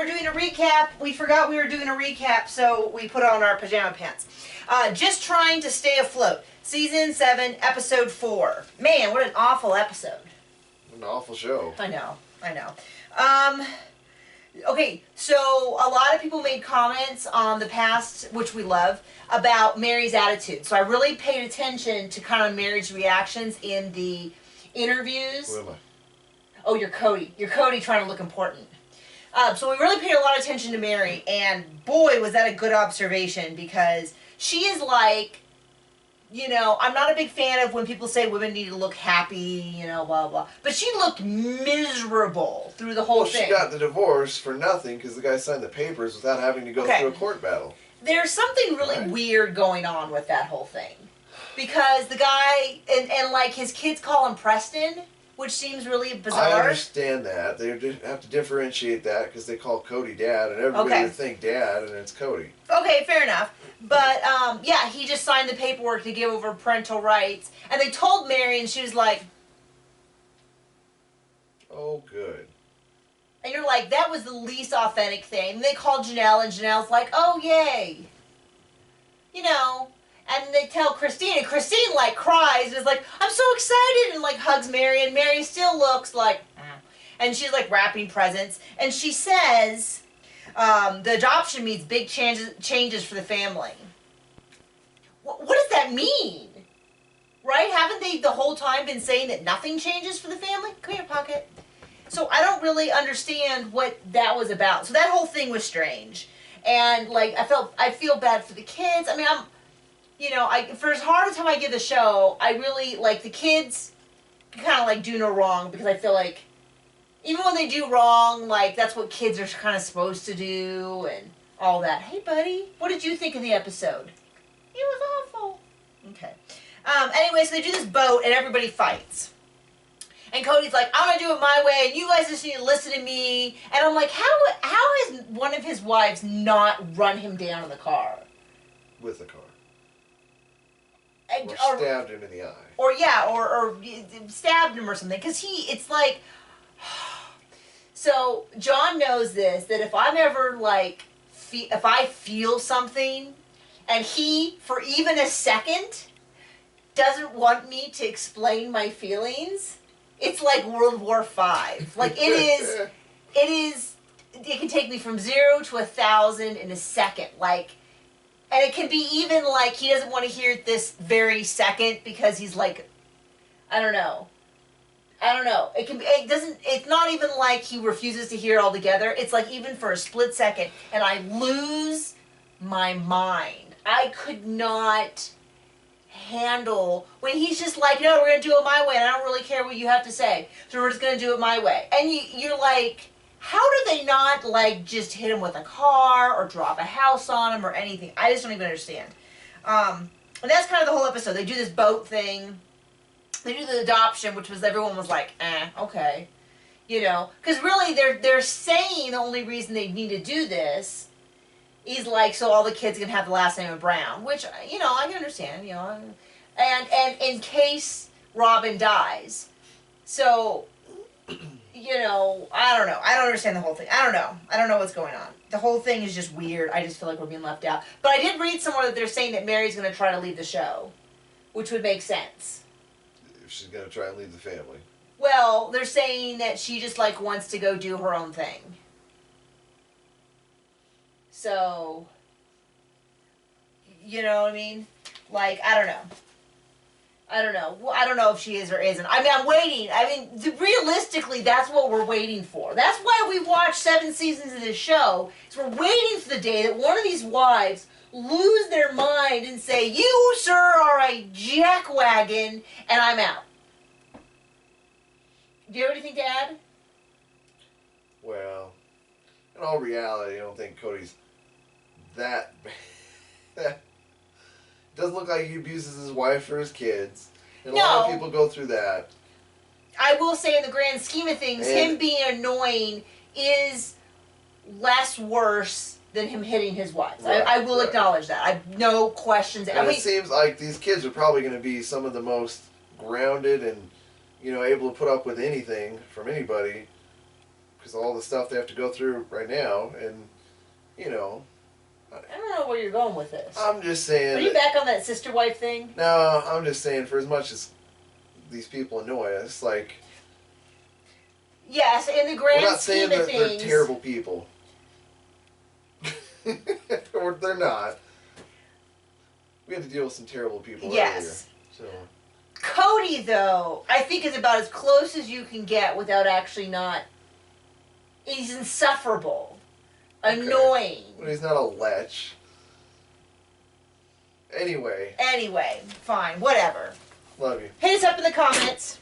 we're doing a recap. We forgot we were doing a recap, so we put on our pajama pants. Just trying to stay afloat. Season 7, episode 4. Man, what an awful episode. An awful show. I know. Okay, so a lot of people made comments on the past, which we love, about Mary's attitude. So I really paid attention to kind of Mary's reactions in the interviews. Who am I? Oh, you're Cody. You're Cody trying to look important. So we really paid a lot of attention to Mary, and boy, was that a good observation, because she is like, you know, I'm not a big fan of when people say women need to look happy, you know, blah, blah. But she looked miserable through the whole thing. She got the divorce for nothing because the guy signed the papers without having to go through a court battle. There's something really weird going on with that whole thing. Because the guy, and like his kids call him Preston, which seems really bizarre. I understand that. They have to differentiate that because they call Cody Dad, and everybody would think Dad, and it's Cody. Okay, fair enough. But, yeah, he just signed the paperwork to give over parental rights. And they told Mary, and she was like... Oh, good. And you're like, that was the least authentic thing. And they called Janelle, and Janelle's like, oh, yay. You know... And they tell Christine, and Christine, like, cries, and is like, I'm so excited, and, like, hugs Mary, and Mary still looks like, and she's, like, wrapping presents, and she says, the adoption means big changes for the family. What does that mean? Right? Haven't they the whole time been saying that nothing changes for the family? Come here, Pocket. So I don't really understand what that was about. So that whole thing was strange. And, like, I feel bad for the kids. I mean, you know, for as hard a time I give the show, I really, like, the kids kind of, like, do no wrong, because I feel like, even when they do wrong, like, that's what kids are kind of supposed to do, and all that. Hey, buddy, what did you think of the episode? It was awful. Okay. Anyway, so they do this boat, and everybody fights. And Cody's like, I'm going to do it my way, and you guys just need to listen to me. And I'm like, how has one of his wives not run him down in the car? With the car. Or stabbed him in the eye. Or stabbed him or something. Because it's like... So, John knows this, that if I'm ever, like, if I feel something, and he, for even a second, doesn't want me to explain my feelings, it's like World War V. Like, it can take me from 0 to 1,000 in a second. Like... And it can be even like he doesn't want to hear it this very second because he's like, I don't know. It's not even like he refuses to hear it altogether. It's like even for a split second, and I lose my mind. I could not handle when he's just like, no, we're going to do it my way, and I don't really care what you have to say. So we're just going to do it my way. And you're like... How do they not, like, just hit him with a car or drop a house on him or anything? I just don't even understand. And that's kind of the whole episode. They do this boat thing. They do the adoption, which was, everyone was like, okay. You know, because really they're saying the only reason they need to do this is, like, so all the kids can have the last name of Brown, which, you know, I can understand, you know. And in case Robin dies. So... You know, I don't know. I don't understand the whole thing. I don't know. I don't know what's going on. The whole thing is just weird. I just feel like we're being left out. But I did read somewhere that they're saying that Mary's going to try to leave the show, which would make sense. If she's going to try and leave the family. Well, they're saying that she just, like, wants to go do her own thing. So, you know what I mean? Like, I don't know. Well, I don't know if she is or isn't. I mean, I'm waiting. I mean, realistically, that's what we're waiting for. That's why we watched 7 seasons of this show. Is we're waiting for the day that one of these wives lose their mind and say, you, sir, are a jackwagon, and I'm out. Do you have anything to add? Well, in all reality, I don't think Cody's that bad. Doesn't look like he abuses his wife or his kids. And a lot of people go through that. I will say, in the grand scheme of things, him being annoying is less worse than him hitting his wife. Right, I will acknowledge that. I have no questions. And it seems like these kids are probably going to be some of the most grounded and, you know, able to put up with anything from anybody because all the stuff they have to go through right now, and you know. I don't know where you're going with this. I'm just saying. Are you back on that sister wife thing? No, I'm just saying. For as much as these people annoy us, like. Yes, in the grand we're not saying scheme of that things. they're terrible people. Or they're not. We had to deal with some terrible people earlier. So. Cody, though, I think is about as close as you can get without actually not. He's insufferable. Annoying. Well, he's not a lech. Anyway, fine, whatever. love you. Hit us up in the comments.